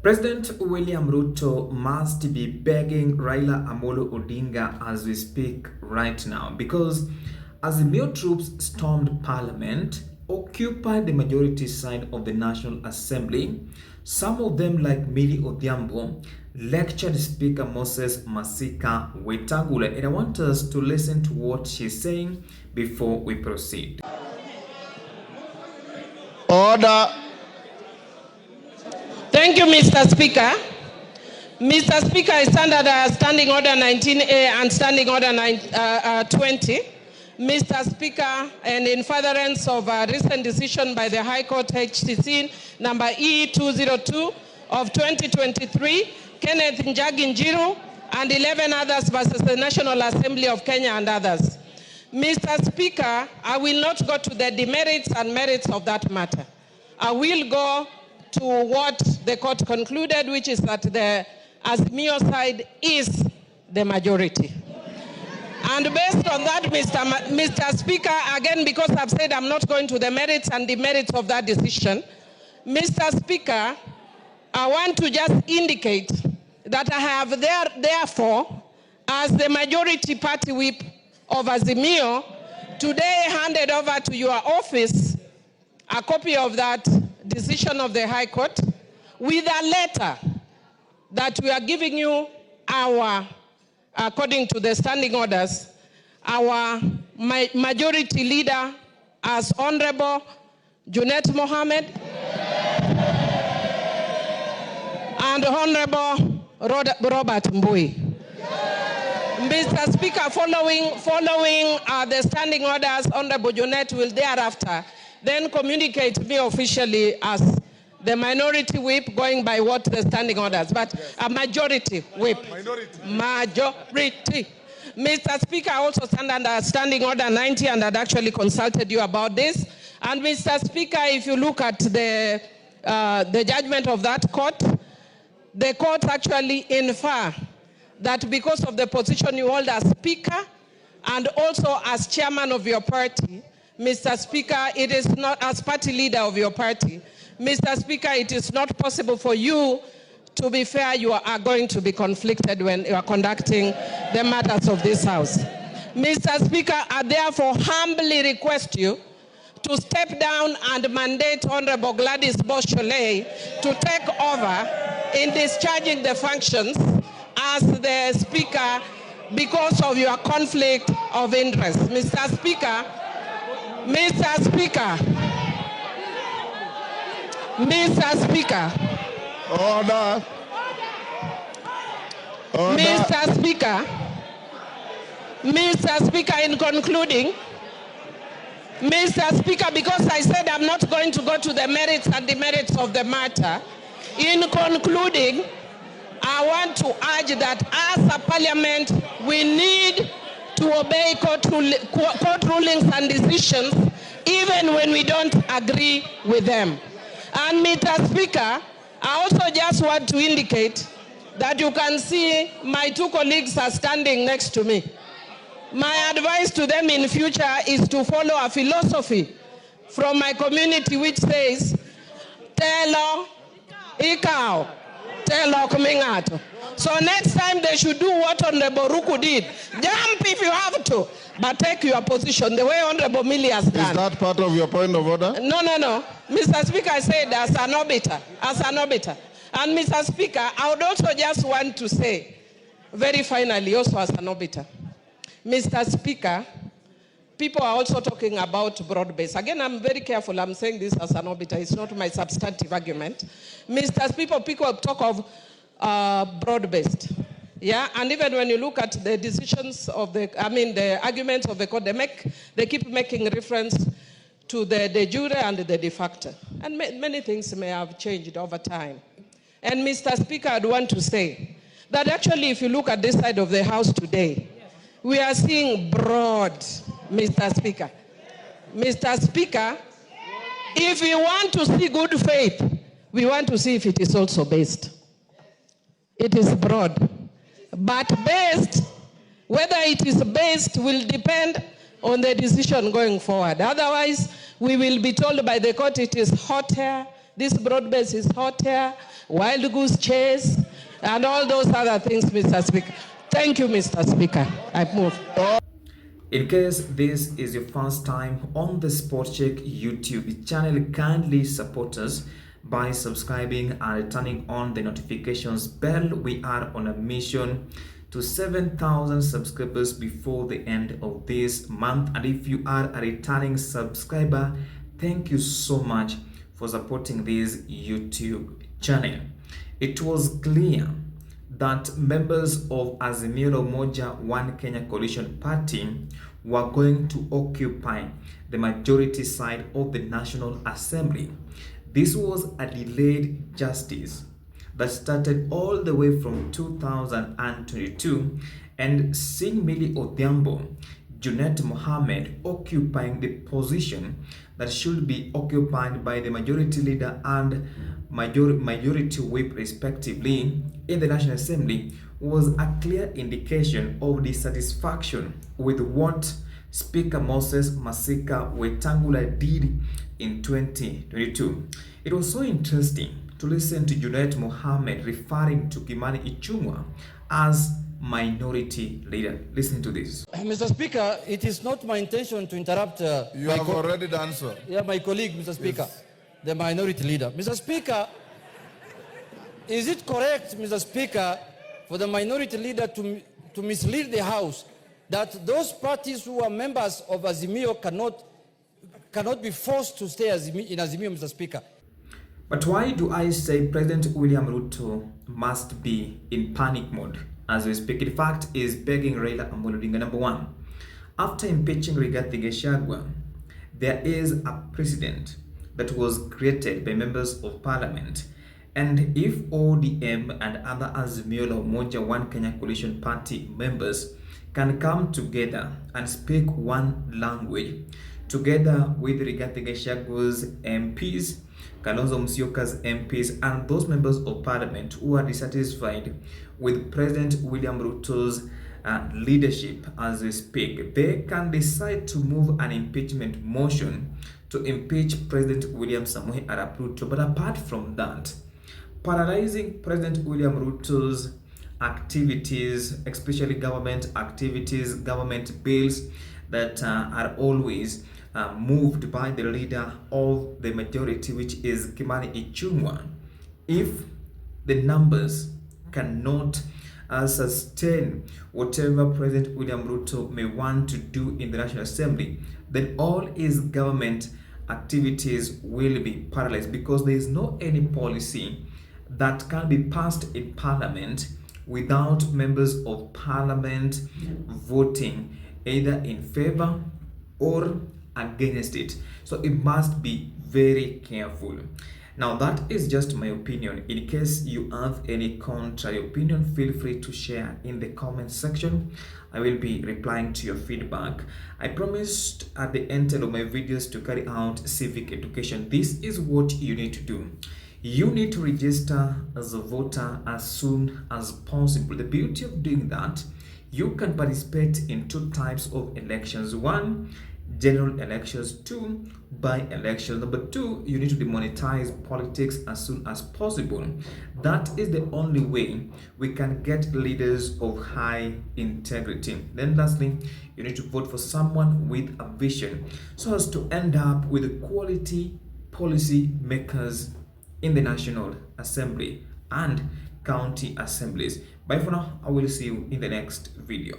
President William Ruto must be begging Raila Amolo Odinga as we speak right now, because as the Azimio troops stormed parliament, occupied the majority side of the National Assembly, some of them like Millie Odhiambo lectured Speaker Moses Masika Wetangula, and I want us to listen to what she's saying before we proceed. Order. Thank you, Mr. Speaker. Mr. Speaker, I stand under Standing Order 19A and Standing Order 20. Mr. Speaker, and in furtherance of a recent decision by the High Court HTC number E202 of 2023, Kenneth Njagi Njiru and 11 others versus the National Assembly of Kenya and others. Mr. Speaker, I will not go to the demerits and merits of that matter. I will go to what the court concluded, which is that the Azimio side is the majority. And based on that, Mr. Speaker, again, because I've said I'm not going to the merits and demerits of that decision, Mr. Speaker, I want to just indicate that I have therefore, as the majority party whip of Azimio, today handed over to your office a copy of that decision of the High Court with a letter that we are giving you according to the standing orders, our majority leader as Honorable Junet Mohammed and Honorable Robert Mbui. Mr. Speaker, following the standing orders, Honorable Junet will thereafter then communicate me officially as the minority whip, going by what the standing orders, but a majority whip. Majority. Mr. Speaker, I also stand under Standing Order 90 and had actually consulted you about this. And Mr. Speaker, if you look at the judgment of that court, the court actually infer that because of the position you hold as Speaker and also as Chairman of your party, Mr. Speaker, it is not, as party leader of your party, Mr. Speaker, it is not possible for you to be fair. You are going to be conflicted when you are conducting the matters of this House. Mr. Speaker, I therefore humbly request you to step down and mandate Honorable Gladys Boschole to take over in discharging the functions as the Speaker because of your conflict of interest. Mr. Speaker, Mr. Speaker, Mr. Speaker. Order. Order. Mr. Speaker. Mr. Speaker, in concluding, Mr. Speaker, because I said I'm not going to go to the merits and demerits of the matter, in concluding, I want to urge that as a parliament, we need to obey court rulings and decisions, even when we don't agree with them. And Mr. Speaker, I also just want to indicate that you can see my two colleagues are standing next to me. My advice to them in future is to follow a philosophy from my community which says, Telo Ikao, Telo Kumingato. So next time they should do what Honorable Ruku did. Jump if you have to, but take your position the way Honorable Millie has done. Is that part of your point of order? No. Mr. Speaker, I said as an arbiter. And Mr. Speaker, I would also just want to say, very finally, also as an arbiter, Mr. Speaker, people are also talking about broad-based. Again, I'm very careful. I'm saying this as an arbiter. It's not my substantive argument. Mr. Speaker, people talk of broad-based. Yeah, and even when you look at the decisions of the arguments of the court, they keep making reference to the de jure and the de facto. And many things may have changed over time. And Mr. Speaker, I'd want to say that actually if you look at this side of the House today, we are seeing broad, Mr. Speaker. Mr. Speaker, if we want to see good faith, we want to see if it is also based. It is broad. But based, whether it is based will depend on the decision going forward. Otherwise, we will be told by the court it is hot air, This broad-based is hot air, wild goose chase, and all those other things, Mr. Speaker. Thank you, Mr. Speaker. I move. In case this is your first time on the Sport Check YouTube channel, kindly support us by subscribing and turning on the notifications bell. We are on a mission to 7,000 subscribers before the end of this month. And if you are a returning subscriber, thank you so much for supporting this YouTube channel. It was clear that members of Azimio la Umoja One Kenya Coalition Party were going to occupy the majority side of the National Assembly. This was a delayed justice that started all the way from 2022, and seeing Millie Odhiambo, Junet Mohammed occupying the position that should be occupied by the majority leader and majority whip respectively in the National Assembly was a clear indication of dissatisfaction with what Speaker Moses Masika Wetangula did in 2022. It was so interesting to listen to Junet Mohammed referring to Kimani Ichung'wah as minority leader. Listen to this. Mr. Speaker, it is not my intention to interrupt You have already done so. my colleague, Mr. Speaker, Yes. the minority leader. Mr. Speaker, is it correct, Mr. Speaker, for the minority leader to mislead the House that those parties who are members of Azimio cannot be forced to stay in Azimio, Mr. Speaker? But why do I say President William Ruto must be in panic mode as we speak? In fact, is begging Raila Amolo Odinga. Number one, after impeaching Rigathi Gachagua, there is a precedent that was created by members of parliament. And if ODM and other Azimio la Umoja One Kenya Coalition Party members can come together and speak one language, together with Rigathi Gachagua's MPs, Kalonzo Musyoka's MPs, and those members of parliament who are dissatisfied with President William Ruto's leadership as we speak, they can decide to move an impeachment motion to impeach President William Samoei Arap Ruto. But apart from that, paralyzing President William Ruto's activities, especially government activities, government bills that are always moved by the leader of the majority, which is Kimani Ichung'wah. If the numbers cannot sustain whatever President William Ruto may want to do in the National Assembly, then all his government activities will be paralyzed, because there is no any policy that can be passed in Parliament without members of Parliament voting either in favor or against it. So it must be very careful. Now that is just my opinion. In case you have any contrary opinion, feel free to share in the comment section. I will be replying to your feedback. I promised at the end of my videos to carry out civic education. This is what you need to do. You need to register as a voter as soon as possible. The beauty of doing that, you can participate in two types of elections. One, general elections. Two, by-elections. Number two, you need to demonetize politics as soon as possible. That is the only way we can get leaders of high integrity. Then lastly, you need to vote for someone with a vision so as to end up with quality policy makers in the National Assembly and county assemblies. Bye for now. I will see you in the next video.